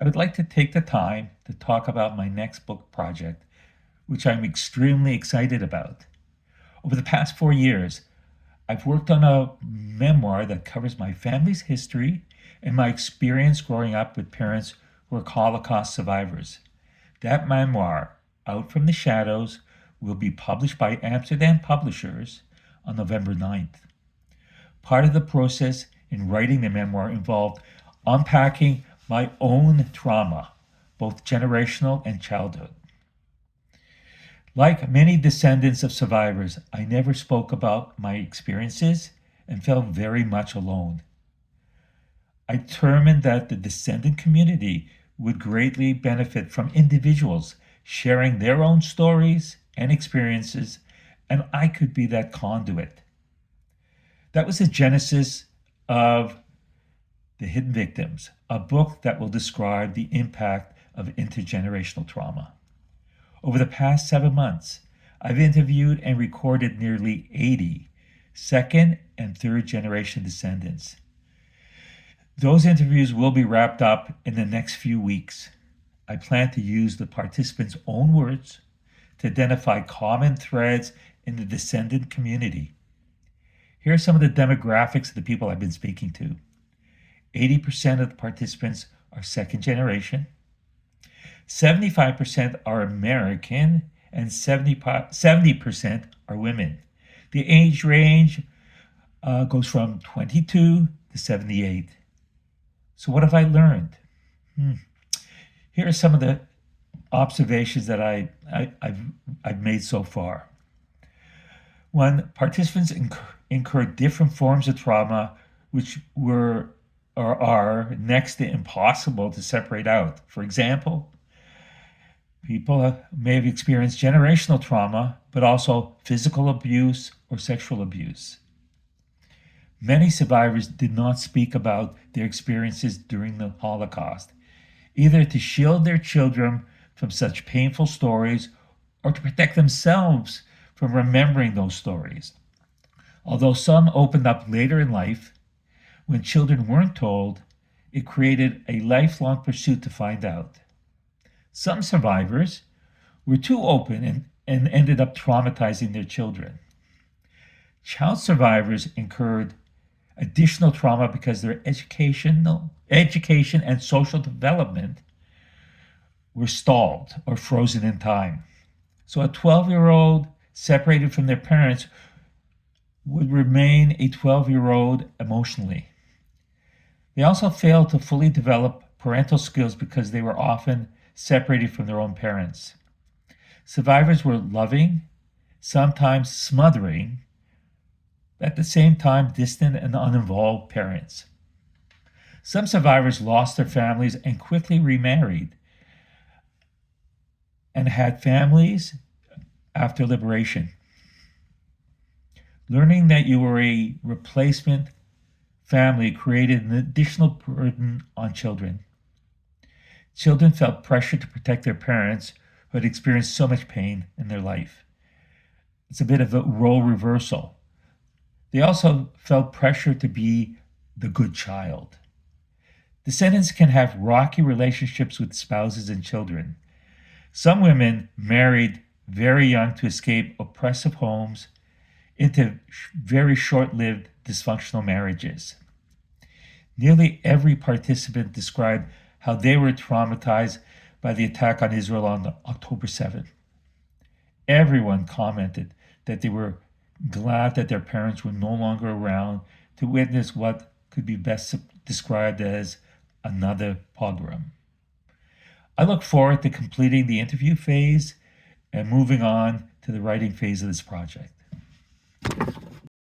I would like to take the time to talk about my next book project, which I'm extremely excited about. Over the past 4 years, I've worked on a memoir that covers my family's history and my experience growing up with parents who are Holocaust survivors. That memoir, Out from the Shadows, will be published by Amsterdam Publishers on November 9th. Part of the process in writing the memoir involved unpacking my own trauma, both generational and childhood. Like many descendants of survivors, I never spoke about my experiences and felt very much alone. I determined that the descendant community would greatly benefit from individuals sharing their own stories and experiences, and I could be that conduit. That was the genesis of The Hidden Victims, a book that will describe the impact of intergenerational trauma. Over the past 7 months, I've interviewed and recorded nearly 80 second and third generation descendants. Those interviews will be wrapped up in the next few weeks. I plan to use the participants' own words to identify common threads in the descendant community. Here are some of the demographics of the people I've been speaking to. 80% of the participants are second generation. 75% are American, and 70% are women. The age range goes from 22 to 78. So what have I learned? Here are some of the observations that I've made so far. One, participants incur different forms of trauma which were or are next to impossible to separate out. For example, people may have experienced generational trauma, but also physical abuse or sexual abuse. Many survivors did not speak about their experiences during the Holocaust, either to shield their children from such painful stories or to protect themselves from remembering those stories. Although some opened up later in life, when children weren't told, it created a lifelong pursuit to find out. Some survivors were too open and ended up traumatizing their children. Child survivors incurred additional trauma because their education and social development were stalled or frozen in time. So a 12-year-old separated from their parents would remain a 12-year-old emotionally. They also failed to fully develop parental skills because they were often separated from their own parents. Survivors were loving, sometimes smothering, but at the same time distant and uninvolved parents. Some survivors lost their families and quickly remarried and had families after liberation. Learning that you were a replacement family created an additional burden on children. Children felt pressure to protect their parents who had experienced so much pain in their life. It's a bit of a role reversal. They also felt pressure to be the good child. Descendants can have rocky relationships with spouses and children. Some women married very young to escape oppressive homes into very short-lived dysfunctional marriages. Nearly every participant described how they were traumatized by the attack on Israel on October 7th. Everyone commented that they were glad that their parents were no longer around to witness what could be best described as another pogrom. I look forward to completing the interview phase and moving on to the writing phase of this project.